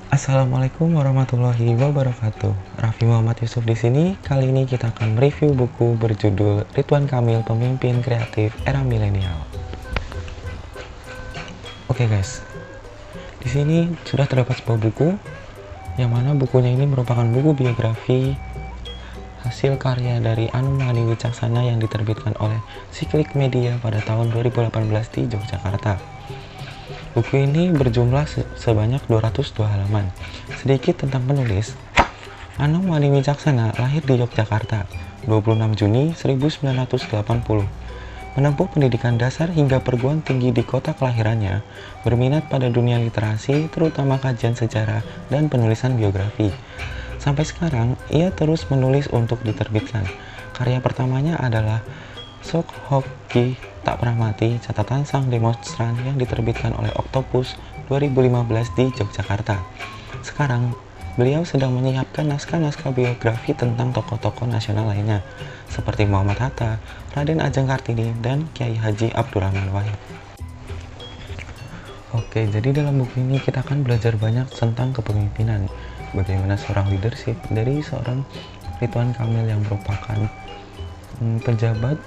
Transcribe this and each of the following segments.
Assalamualaikum warahmatullahi wabarakatuh. Raffi Muhammad Yusuf di sini. Kali ini kita akan mereview buku berjudul Ridwan Kamil, Pemimpin Kreatif Era Milenial. Oke guys, di sini sudah terdapat sebuah buku, yang mana bukunya ini merupakan buku biografi hasil karya dari Anung Mani Wicaksana yang diterbitkan oleh Siklik Media pada tahun 2018 di Yogyakarta. Buku ini berjumlah sebanyak 202 halaman. Sedikit tentang penulis. Anung Mani Wicaksana lahir di Yogyakarta 26 Juni 1980. Menempuh pendidikan dasar hingga perguruan tinggi di kota kelahirannya, berminat pada dunia literasi, terutama kajian sejarah dan penulisan biografi. Sampai sekarang, ia terus menulis untuk diterbitkan. Karya pertamanya adalah Sok Hoki Tak Pernah Mati, Catatan Sang Demonstran yang diterbitkan oleh Octopus 2015 di Yogyakarta. Sekarang, beliau sedang menyiapkan naskah-naskah biografi tentang tokoh-tokoh nasional lainnya, seperti Muhammad Hatta, Raden Ajeng Kartini, dan Kiai Haji Abdurrahman Wahid. Oke, jadi dalam buku ini kita akan belajar banyak tentang kepemimpinan, bagaimana seorang leadership dari seorang Ridwan Kamil yang merupakan pejabat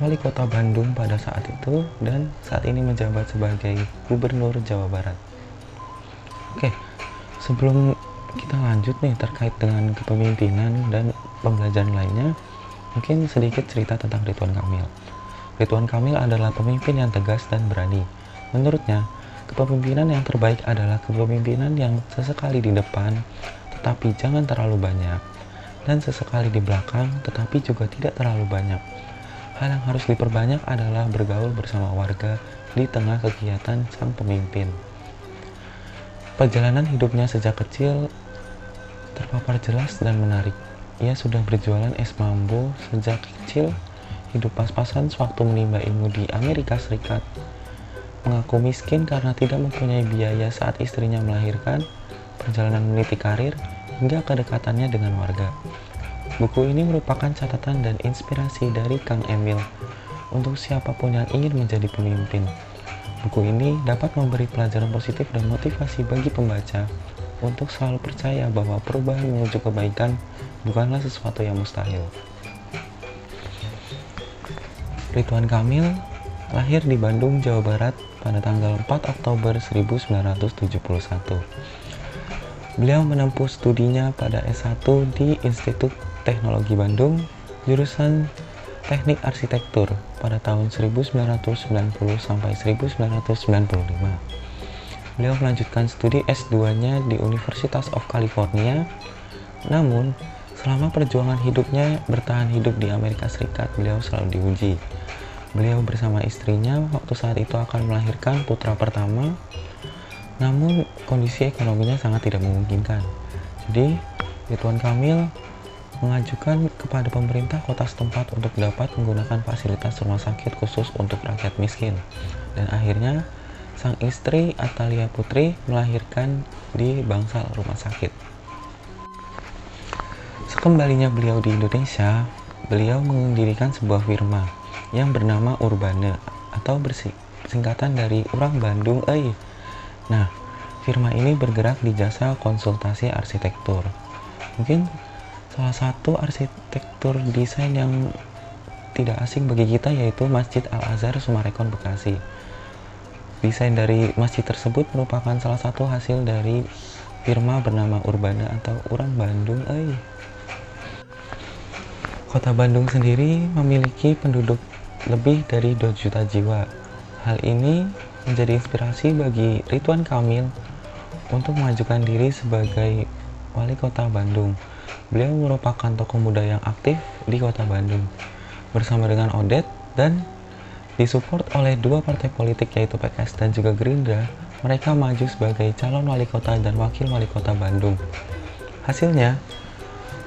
wali kota Bandung pada saat itu dan saat ini menjabat sebagai gubernur Jawa Barat. Oke, sebelum kita lanjut nih terkait dengan kepemimpinan dan pembelajaran lainnya, mungkin sedikit cerita tentang Ridwan Kamil. Ridwan Kamil adalah pemimpin yang tegas dan berani. Menurutnya, kepemimpinan yang terbaik adalah kepemimpinan yang sesekali di depan tetapi jangan terlalu banyak, dan sesekali di belakang tetapi juga tidak terlalu banyak. Hal yang harus diperbanyak adalah bergaul bersama warga di tengah kegiatan sang pemimpin. Perjalanan hidupnya sejak kecil terpapar jelas dan menarik. Ia sudah berjualan es mambo sejak kecil, hidup pas-pasan sewaktu menimba ilmu di Amerika Serikat, mengaku miskin karena tidak mempunyai biaya saat istrinya melahirkan, perjalanan meniti karir, hingga kedekatannya dengan warga. Buku ini merupakan catatan dan inspirasi dari Kang Emil untuk siapapun yang ingin menjadi pemimpin. Buku ini dapat memberi pelajaran positif dan motivasi bagi pembaca untuk selalu percaya bahwa perubahan menuju kebaikan bukanlah sesuatu yang mustahil. Ridwan Kamil lahir di Bandung, Jawa Barat pada tanggal 4 Oktober 1971. Beliau menempuh studinya pada S1 di Institut Teknologi Bandung, jurusan Teknik Arsitektur pada tahun 1990 sampai 1995. Beliau melanjutkan studi S2-nya di University of California. Namun, selama perjuangan hidupnya bertahan hidup di Amerika Serikat, beliau selalu diuji. Beliau bersama istrinya waktu saat itu akan melahirkan putra pertama, namun kondisi ekonominya sangat tidak memungkinkan. Jadi, Ridwan Kamil mengajukan kepada pemerintah kota setempat untuk dapat menggunakan fasilitas rumah sakit khusus untuk rakyat miskin. Dan akhirnya, sang istri Atalia Putri melahirkan di bangsal rumah sakit. Sekembalinya beliau di Indonesia, beliau mendirikan sebuah firma yang bernama Urbane atau bersingkatan dari Urang Bandung Euy. Nah, firma ini bergerak di jasa konsultasi arsitektur. Mungkin salah satu arsitektur desain yang tidak asing bagi kita yaitu Masjid Al-Azhar Sumarekon Bekasi. Desain dari masjid tersebut merupakan salah satu hasil dari firma bernama Urbane atau Urang Bandung Euy. Kota Bandung sendiri memiliki penduduk lebih dari 2 juta jiwa. Hal ini menjadi inspirasi bagi Ridwan Kamil untuk mengajukan diri sebagai wali kota Bandung. Beliau merupakan tokoh muda yang aktif di kota Bandung. Bersama dengan Odet dan disupport oleh dua partai politik yaitu PKS dan juga Gerindra, mereka maju sebagai calon wali kota dan wakil wali kota Bandung. Hasilnya,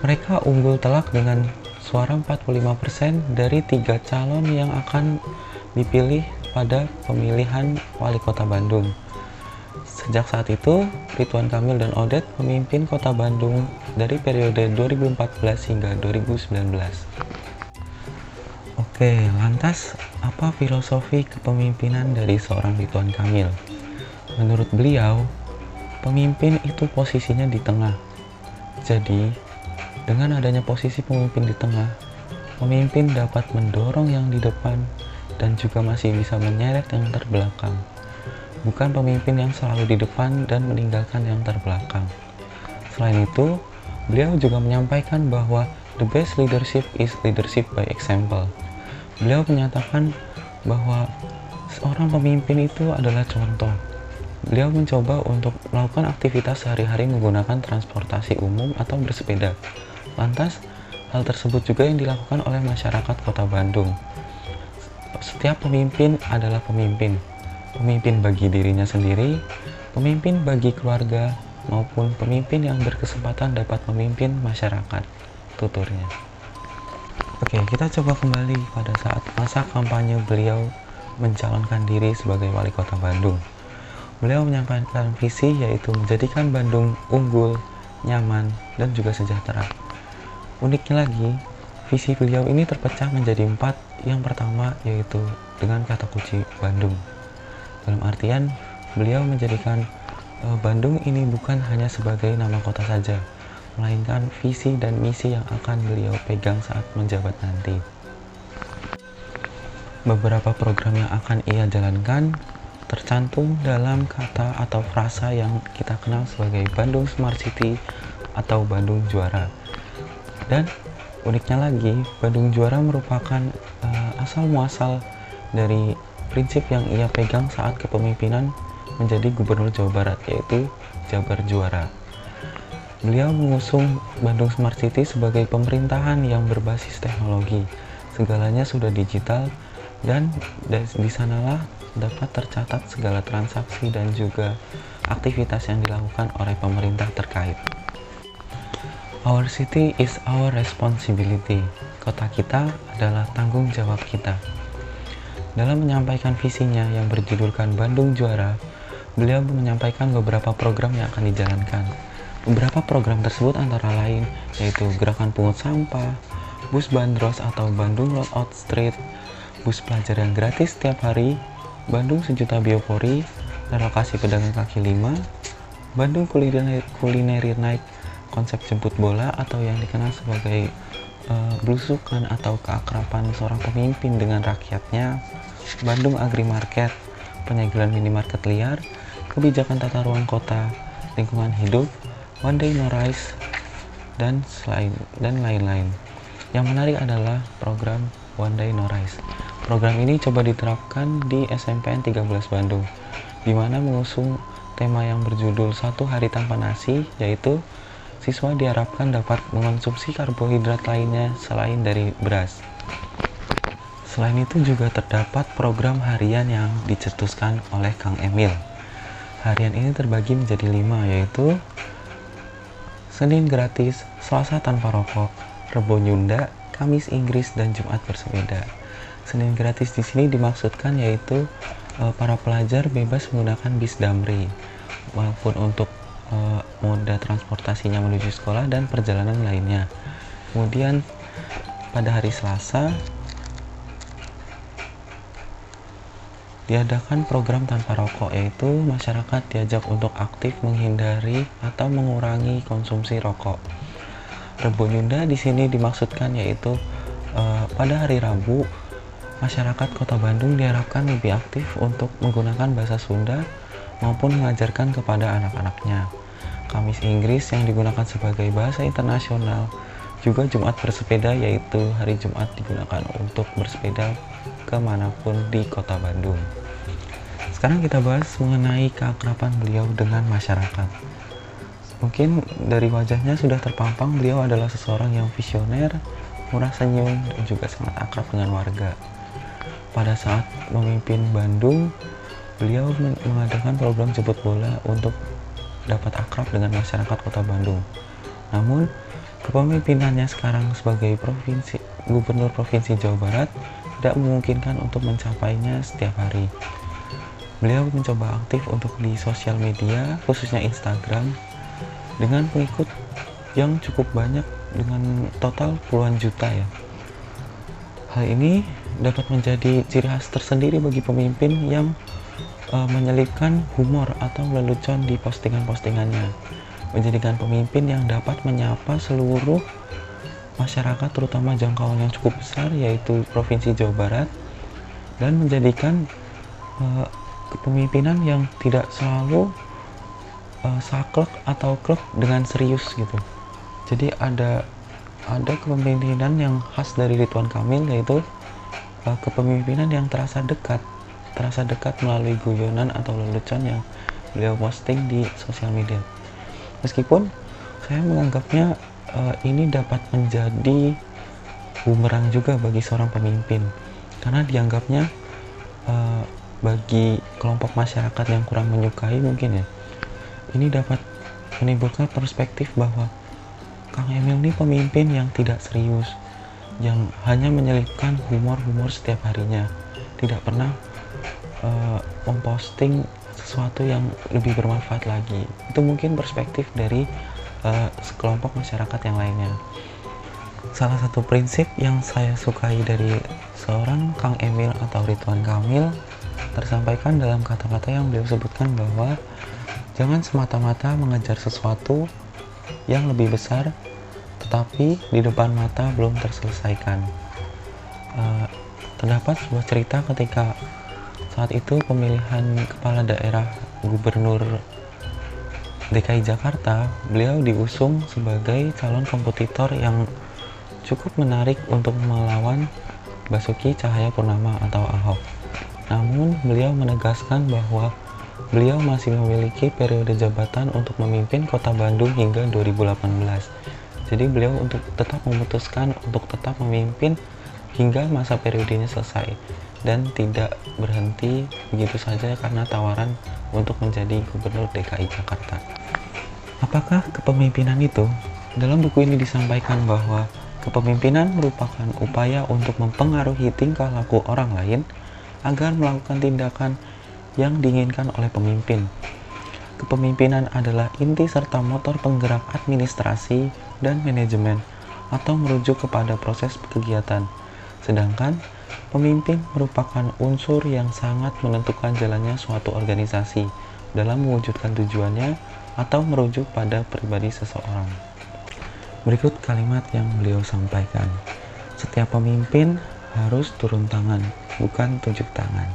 mereka unggul telak dengan suara 45% dari 3 calon yang akan dipilih pada pemilihan wali kota Bandung. Sejak saat itu, Ridwan Kamil dan Odet memimpin kota Bandung dari periode 2014 hingga 2019. Oke, lantas apa filosofi kepemimpinan dari seorang Ridwan Kamil? Menurut beliau, Pemimpin itu posisinya di tengah. Jadi, dengan adanya posisi pemimpin di tengah, pemimpin dapat mendorong yang di depan dan juga masih bisa menyeret yang terbelakang. Bukan pemimpin yang selalu di depan dan meninggalkan yang terbelakang. Selain itu, beliau juga menyampaikan bahwa the best leadership is leadership by example. Beliau menyatakan bahwa seorang pemimpin itu adalah contoh. Beliau mencoba untuk melakukan aktivitas sehari-hari menggunakan transportasi umum atau bersepeda. Lantas, hal tersebut juga yang dilakukan oleh masyarakat Kota Bandung. Setiap pemimpin adalah pemimpin. Pemimpin bagi dirinya sendiri, pemimpin bagi keluarga, maupun pemimpin yang berkesempatan dapat memimpin masyarakat, tuturnya. Oke, kita coba kembali pada saat masa kampanye beliau mencalonkan diri sebagai wali kota Bandung. Beliau menyampaikan visi yaitu menjadikan Bandung unggul, nyaman, dan juga sejahtera. Uniknya lagi, visi beliau ini terpecah menjadi 4. Yang pertama yaitu dengan kata kunci Bandung. Dalam artian, beliau menjadikan Bandung ini bukan hanya sebagai nama kota saja, melainkan visi dan misi yang akan beliau pegang saat menjabat nanti. Beberapa program yang akan ia jalankan tercantum dalam kata atau frasa yang kita kenal sebagai Bandung Smart City atau Bandung Juara. Dan uniknya lagi, Bandung Juara merupakan asal muasal dari prinsip yang ia pegang saat kepemimpinan menjadi Gubernur Jawa Barat, yaitu Jabar Juara. Beliau mengusung Bandung Smart City sebagai pemerintahan yang berbasis teknologi. Segalanya sudah digital dan di sanalah dapat tercatat segala transaksi dan juga aktivitas yang dilakukan oleh pemerintah terkait. Our city is our responsibility. Kota kita adalah tanggung jawab kita. Dalam menyampaikan visinya yang berjudulkan Bandung Juara, beliau menyampaikan beberapa program yang akan dijalankan. Beberapa program tersebut antara lain yaitu gerakan pungut sampah, bus bandros atau Bandung Road Out Street, bus pelajar yang gratis setiap hari, Bandung Sejuta Biopori, relokasi pedagang kaki 5, Bandung Culinary Night, konsep jemput bola atau yang dikenal sebagai belusukan atau keakraban seorang pemimpin dengan rakyatnya, Bandung Agri Market, penyegelan minimarket liar, kebijakan tata ruang kota, lingkungan hidup, One Day No Rise, dan lain-lain. Yang menarik adalah program One Day No Rise. Program ini coba diterapkan di SMPN 13 Bandung, di mana mengusung tema yang berjudul Satu Hari Tanpa Nasi, yaitu siswa diharapkan dapat mengonsumsi karbohidrat lainnya selain dari beras. Selain itu juga terdapat program harian yang dicetuskan oleh Kang Emil. Harian ini terbagi menjadi 5, yaitu Senin gratis, Selasa tanpa rokok, Rebo Nyunda, Kamis Inggris, dan Jumat bersepeda. Senin gratis di sini dimaksudkan yaitu para pelajar bebas menggunakan bis Damri maupun untuk moda transportasinya menuju sekolah dan perjalanan lainnya. Kemudian pada hari Selasa diadakan program tanpa rokok, yaitu masyarakat diajak untuk aktif menghindari atau mengurangi konsumsi rokok. Rebo Nyunda di sini dimaksudkan yaitu pada hari Rabu masyarakat Kota Bandung diharapkan lebih aktif untuk menggunakan bahasa Sunda maupun mengajarkan kepada anak-anaknya. Kamis Inggris yang digunakan sebagai bahasa internasional, juga Jumat bersepeda yaitu hari Jumat digunakan untuk bersepeda kemanapun di Kota Bandung. Sekarang kita bahas mengenai keakraban beliau dengan masyarakat. Mungkin dari wajahnya sudah terpampang beliau adalah seseorang yang visioner, murah senyum, dan juga sangat akrab dengan warga. Pada saat memimpin Bandung, beliau mengadakan program jemput bola untuk dapat akrab dengan masyarakat Kota Bandung. Namun, kepemimpinannya sekarang sebagai Gubernur Provinsi Jawa Barat tidak memungkinkan untuk mencapainya setiap hari. Beliau mencoba aktif untuk di sosial media, khususnya Instagram, dengan pengikut yang cukup banyak dengan total puluhan juta ya. Hal ini dapat menjadi ciri khas tersendiri bagi pemimpin yang menyelipkan humor atau lelucon di postingan-postingannya, menjadikan pemimpin yang dapat menyapa seluruh masyarakat, terutama jangkauan yang cukup besar yaitu Provinsi Jawa Barat, dan menjadikan kepemimpinan yang tidak selalu saklek atau klek dengan serius gitu. Jadi ada kepemimpinan yang khas dari Ridwan Kamil, yaitu kepemimpinan yang terasa dekat melalui guyonan atau lelucon yang beliau posting di sosial media. Meskipun saya menganggapnya ini dapat menjadi bumerang juga bagi seorang pemimpin, karena dianggapnya bagi kelompok masyarakat yang kurang menyukai mungkin ya, ini dapat menimbulkan perspektif bahwa Kang Emil ini pemimpin yang tidak serius, yang hanya menyelipkan humor setiap harinya, tidak pernah memposting sesuatu yang lebih bermanfaat lagi. Itu mungkin perspektif dari sekelompok masyarakat yang lainnya. Salah satu prinsip yang saya sukai dari seorang Kang Emil atau Ridwan Kamil tersampaikan dalam kata-kata yang beliau sebutkan bahwa jangan semata-mata mengejar sesuatu yang lebih besar tetapi di depan mata belum terselesaikan. Terdapat sebuah cerita ketika saat itu pemilihan kepala daerah gubernur DKI Jakarta, beliau diusung sebagai calon kompetitor yang cukup menarik untuk melawan Basuki Cahayapurnama atau Ahok. Namun beliau menegaskan bahwa beliau masih memiliki periode jabatan untuk memimpin Kota Bandung hingga 2018. Jadi beliau tetap memutuskan untuk tetap memimpin hingga masa periodenya selesai dan tidak berhenti begitu saja karena tawaran untuk menjadi gubernur DKI Jakarta. Apakah kepemimpinan itu? Dalam buku ini disampaikan bahwa kepemimpinan merupakan upaya untuk mempengaruhi tingkah laku orang lain agar melakukan tindakan yang diinginkan oleh pemimpin. Kepemimpinan adalah inti serta motor penggerak administrasi dan manajemen atau merujuk kepada proses kegiatan. Sedangkan pemimpin merupakan unsur yang sangat menentukan jalannya suatu organisasi dalam mewujudkan tujuannya atau merujuk pada pribadi seseorang. Berikut kalimat yang beliau sampaikan. Setiap pemimpin harus turun tangan, bukan tunjuk tangan.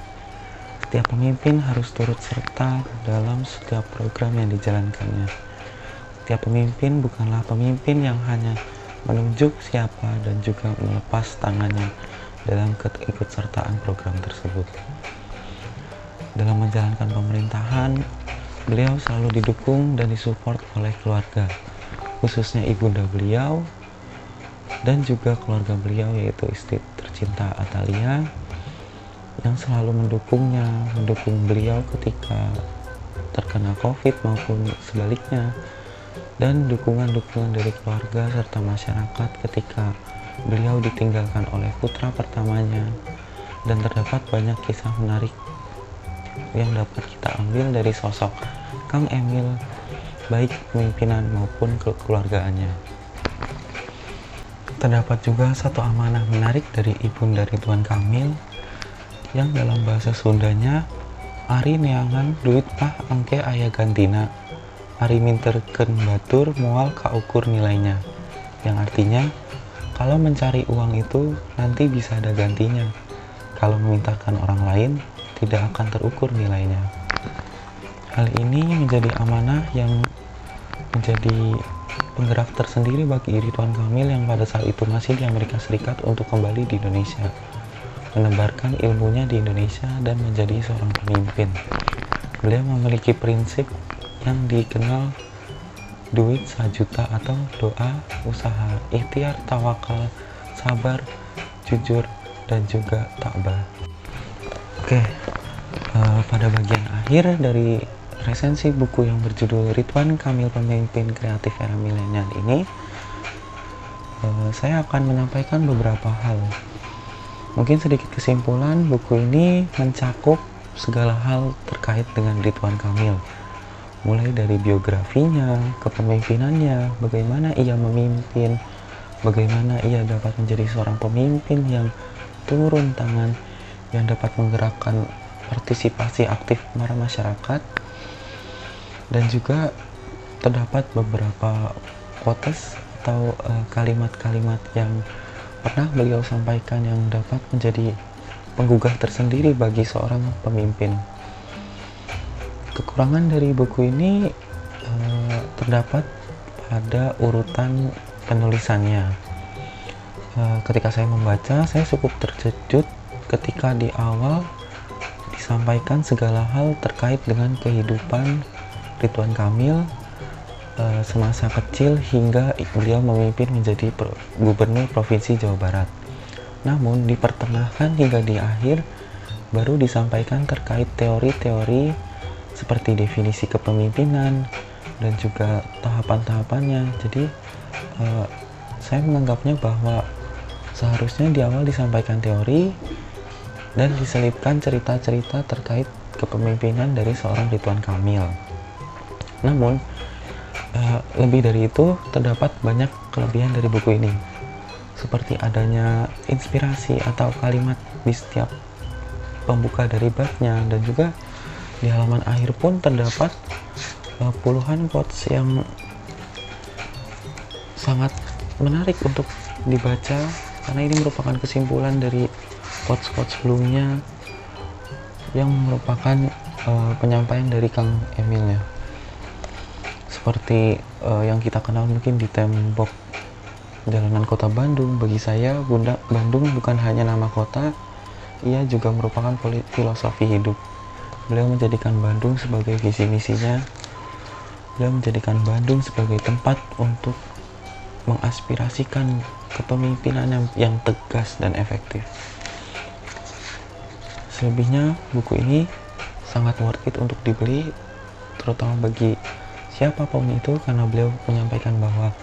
Setiap pemimpin harus turut serta dalam setiap program yang dijalankannya. Setiap pemimpin bukanlah pemimpin yang hanya menunjuk siapa dan juga melepas tangannya dalam keikutsertaan program tersebut. Dalam menjalankan pemerintahan, beliau selalu didukung dan disupport oleh keluarga, khususnya ibunda beliau dan juga keluarga beliau yaitu istri tercinta Atalia yang selalu mendukung beliau ketika terkena COVID maupun sebaliknya, dan dukungan-dukungan dari keluarga serta masyarakat ketika beliau ditinggalkan oleh putra pertamanya. Dan terdapat banyak kisah menarik yang dapat kita ambil dari sosok Kang Emil, baik pemimpinan maupun kekeluargaannya. Terdapat juga satu amanah menarik dari Ibunda Ridwan Kamil yang dalam bahasa Sundanya Ari neangan duit mah engke aya gantina, ari minterkeun batur moal kaukur nilainya, yang artinya kalau mencari uang itu nanti bisa ada gantinya, kalau memintakan orang lain tidak akan terukur nilainya. Hal ini menjadi amanah yang menjadi penggerak tersendiri bagi Ridwan Kamil yang pada saat itu masih di Amerika Serikat untuk kembali di Indonesia, menebarkan ilmunya di Indonesia dan menjadi seorang pemimpin. Beliau memiliki prinsip yang dikenal duit 1 juta atau doa, usaha, ikhtiar, tawakal, sabar, jujur, dan juga takbah. Oke, pada bagian akhir dari resensi buku yang berjudul Ridwan Kamil Pemimpin Kreatif Era Milenial ini, saya akan menyampaikan beberapa hal. Mungkin sedikit kesimpulan, buku ini mencakup segala hal terkait dengan Ridwan Kamil, mulai dari biografinya, kepemimpinannya, bagaimana ia memimpin, bagaimana ia dapat menjadi seorang pemimpin yang turun tangan, yang dapat menggerakkan partisipasi aktif para masyarakat, dan juga terdapat beberapa quotes atau kalimat-kalimat yang pernah beliau sampaikan yang dapat menjadi penggugah tersendiri bagi seorang pemimpin. Kekurangan dari buku ini terdapat pada urutan penulisannya. Ketika saya membaca, saya cukup terkejut ketika di awal disampaikan segala hal terkait dengan kehidupan Ridwan Kamil semasa kecil hingga beliau memimpin menjadi gubernur Provinsi Jawa Barat. Namun di pertengahan hingga di akhir baru disampaikan terkait teori-teori seperti definisi kepemimpinan dan juga tahapan-tahapannya. Jadi saya menganggapnya bahwa seharusnya di awal disampaikan teori dan diselipkan cerita-cerita terkait kepemimpinan dari seorang Ridwan Kamil. Namun lebih dari itu, terdapat banyak kelebihan dari buku ini, seperti adanya inspirasi atau kalimat di setiap pembuka dari babnya, dan juga di halaman akhir pun terdapat puluhan quotes yang sangat menarik untuk dibaca, karena ini merupakan kesimpulan dari quotes-quotes sebelumnya yang merupakan penyampaian dari Kang Emilnya. Seperti yang kita kenal mungkin di tembok jalanan kota Bandung, bagi saya Bandung bukan hanya nama kota, ia juga merupakan filosofi hidup. Beliau menjadikan Bandung sebagai visi misinya. Beliau menjadikan Bandung sebagai tempat untuk mengaspirasikan kepemimpinan yang tegas dan efektif. Selebihnya, buku ini sangat worth it untuk dibeli, terutama bagi siapapun itu, karena beliau menyampaikan bahwa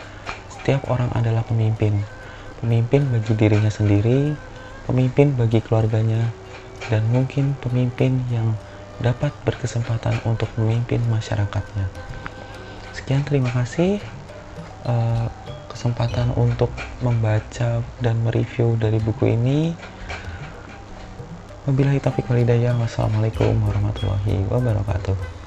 setiap orang adalah pemimpin bagi dirinya sendiri, pemimpin bagi keluarganya, dan mungkin pemimpin yang dapat berkesempatan untuk memimpin masyarakatnya. Sekian, terima kasih kesempatan untuk membaca dan mereview dari buku ini. Wabillahi taufiq wal hidayah. Wassalamualaikum warahmatullahi wabarakatuh.